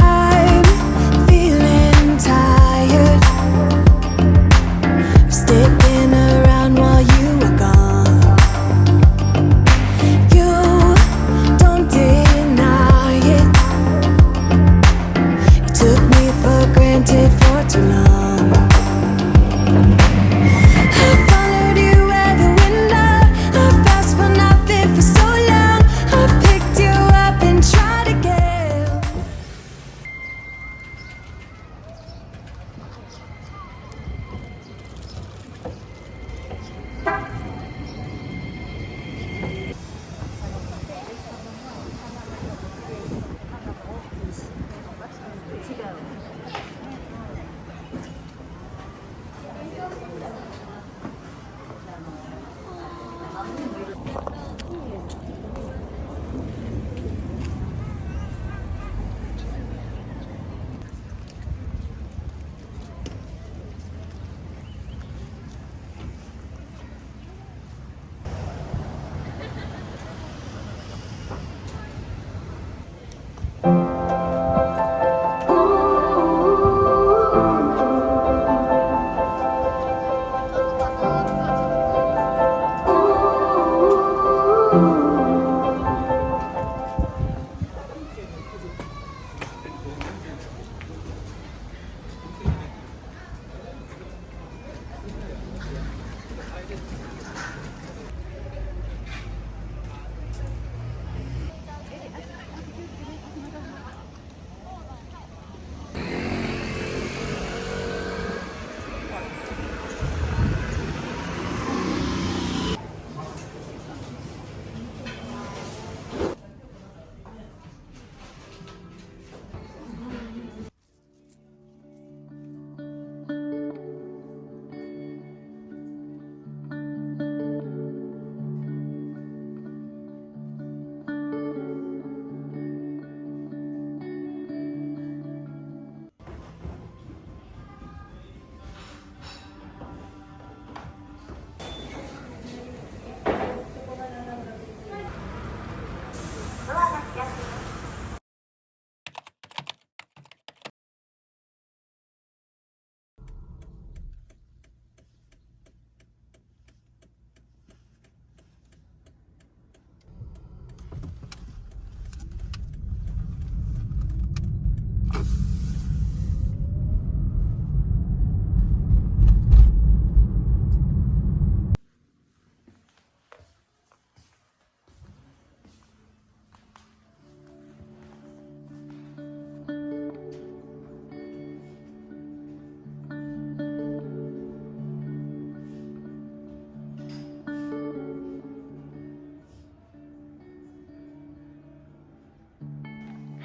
I'm feeling tired of sticking around while you were gone. You don't deny it. You took me for granted for too long. I followed you where the wind out. I fast for nothing for so long. I picked you up and tried again.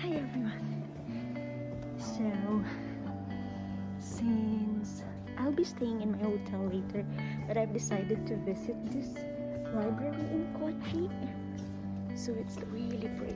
Hi everyone. So, since I'll be staying in my hotel later, but I've decided to visit this library in Kochi. So it's really pretty.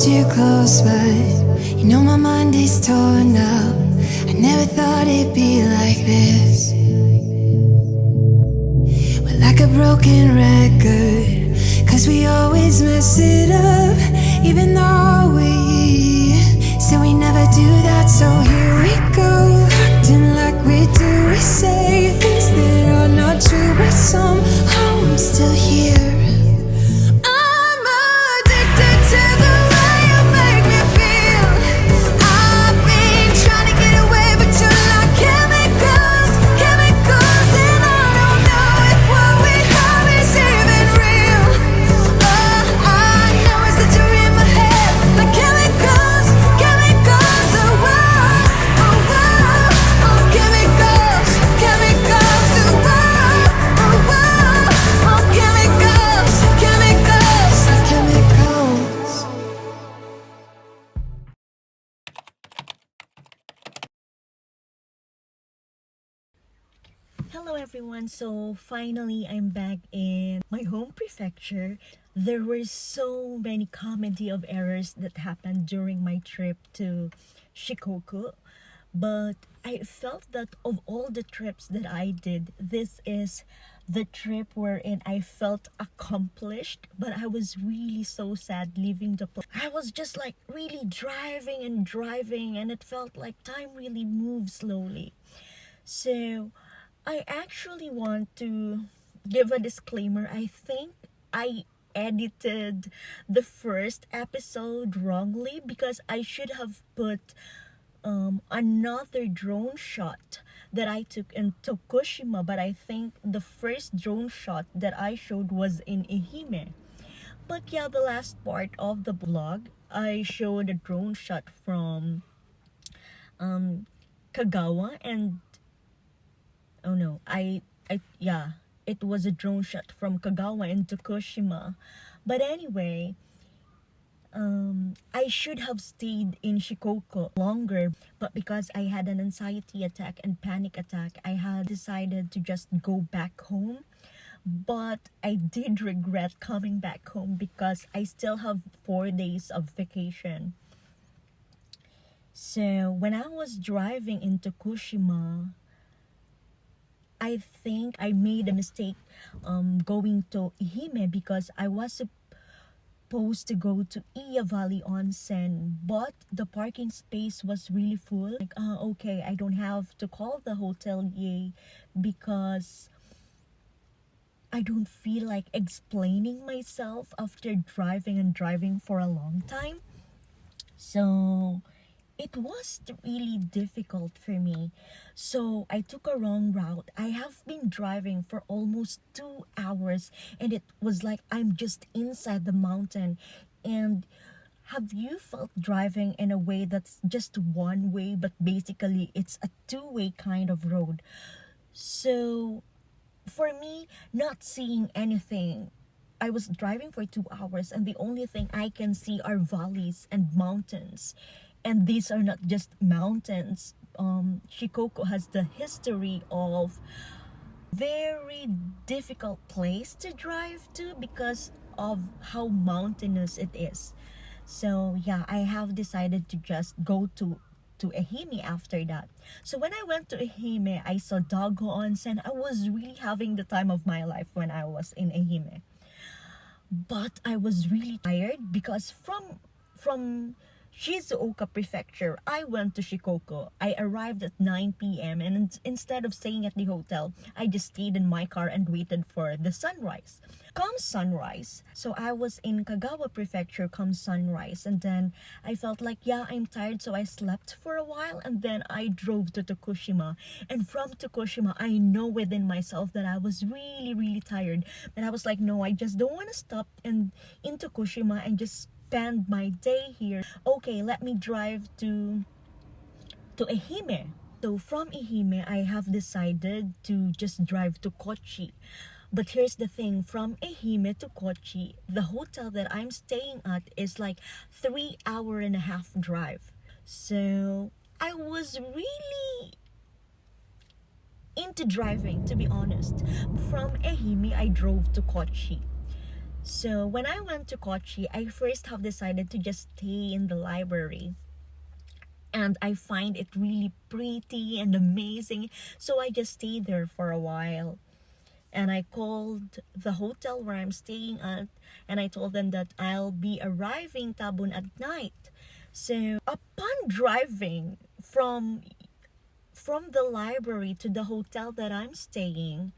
you close, but you know my mind is torn up. I never thought it'd be like this. We're like a broken record, 'cause we always mess it up. Even though we say we never do that, so here we go, acting like we do. We say things that are not true, but somehow I'm still here. I'm addicted to the way you make me feel. I've been trying to get away, but you're like chemicals, chemicals, and I don't know if what we have is even real. All I know is that you're in my head, like chemicals, chemicals. Oh, oh, oh, oh, chemicals, chemicals. Oh, oh, oh, oh, chemicals, chemicals, chemicals. Hello everyone, so finally I'm back in my home prefecture. There were so many comedy of errors that happened during my trip to Shikoku, but I felt that of all the trips that I did, this is the trip wherein I felt accomplished, but I was really so sad leaving the place. I was just like really driving and driving, and it felt like time really moved slowly. So I actually want to give a disclaimer. I think I edited the first episode wrongly because I should have put another drone shot that I took in Tokushima, but I think the first drone shot that I showed was in Ehime. But yeah, the last part of the vlog, I showed a drone shot from Kagawa, and oh no, yeah, it was a drone shot from Kagawa and Tokushima. But anyway, I should have stayed in Shikoku longer, but because I had an anxiety attack and panic attack, I had decided to just go back home. But I did regret coming back home because I still have 4 days of vacation. So when I was driving in Tokushima, I think I made a mistake going to Ehime because I was supposed to go to Iya Valley Onsen, but the parking space was really full. Like, okay, I don't have to call the hotelier because I don't feel like explaining myself after driving and driving for a long time. So it was really difficult for me. So I took a wrong route. I have been driving for almost 2 hours, and it was like I'm just inside the mountain. And have you felt driving in a way that's just one way, but basically it's a two-way kind of road? So for me, not seeing anything, I was driving for 2 hours, and the only thing I can see are valleys and mountains. And these are not just mountains. Shikoku has the history of very difficult place to drive to because of how mountainous it is. So yeah, I have decided to just go to Ehime after that. So when I went to Ehime, I saw Dogo Onsen. I was really having the time of my life when I was in Ehime. But I was really tired because from Shizuoka Prefecture, I went to Shikoku. I arrived at 9 p.m. and instead of staying at the hotel, I just stayed in my car and waited for the sunrise. Come sunrise, so I was in Kagawa Prefecture come sunrise, and then I felt like, yeah, I'm tired, so I slept for a while, and then I drove to Tokushima. And from Tokushima, I know within myself that I was really tired, but I was like, no, I just don't want to stop in Tokushima and just spend my day here. Okay, let me drive to Ehime. So from Ehime, I have decided to just drive to Kochi. But here's the thing, from Ehime to Kochi, the hotel that I'm staying at is like 3.5 hour drive. So I was really into driving, to be honest. From Ehime, I drove to Kochi. So when I went to Kochi, I first have decided to just stay in the library. And I find it really pretty and amazing. So I just stayed there for a while. And I called the hotel where I'm staying at, and I told them that I'll be arriving Tabun at night. So upon driving from the library to the hotel that I'm staying,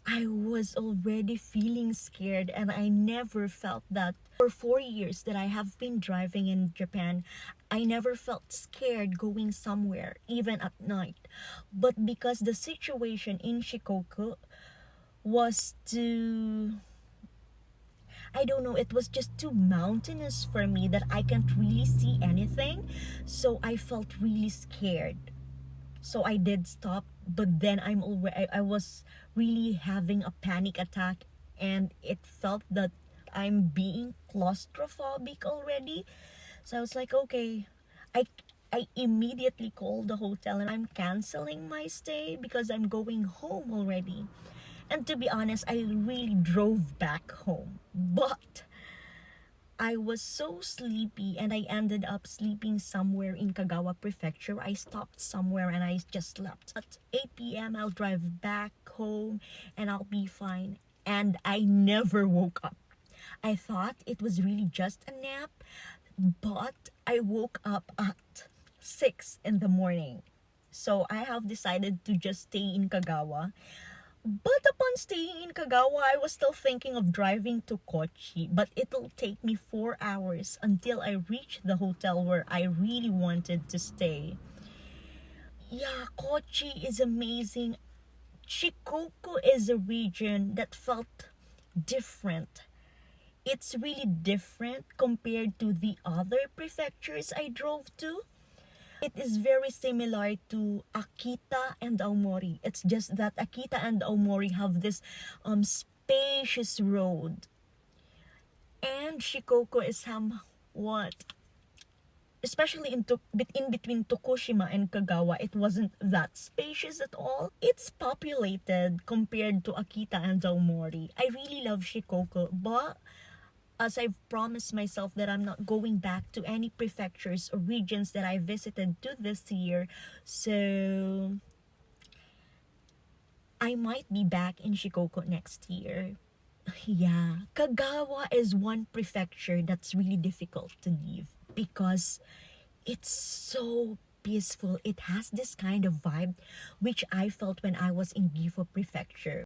I was already feeling scared, and I never felt that. For 4 years that I have been driving in Japan, I never felt scared going somewhere, even at night. But because the situation in Shikoku was too, I don't know, it was just too mountainous for me that I can't really see anything. So I felt really scared. So I did stop, but then I was really having a panic attack, and it felt that I'm being claustrophobic already. So I was like, okay, I I immediately called the hotel and I'm canceling my stay because I'm going home already. And to be honest, I really drove back home. But I was so sleepy and I ended up sleeping somewhere in Kagawa Prefecture. I stopped somewhere and I just slept. At 8 p.m. I'll drive back home and I'll be fine. And I never woke up. I thought it was really just a nap, but I woke up at 6 in the morning. So I have decided to just stay in Kagawa. But upon staying in Kagawa, I was still thinking of driving to Kochi, but it'll take me 4 hours until I reach the hotel where I really wanted to stay. Yeah, Kochi is amazing. Shikoku is a region that felt different. It's really different compared to the other prefectures I drove to. It is very similar to Akita and Aomori. It's just that Akita and Aomori have this spacious road. And Shikoku is somewhat, especially in between Tokushima and Kagawa, it wasn't that spacious at all. It's populated compared to Akita and Aomori. I really love Shikoku, but as I've promised myself that I'm not going back to any prefectures or regions that I visited to this year, so I might be back in Shikoku next year. Yeah, Kagawa is one prefecture that's really difficult to leave because it's so peaceful. It has this kind of vibe which I felt when I was in Gifu Prefecture.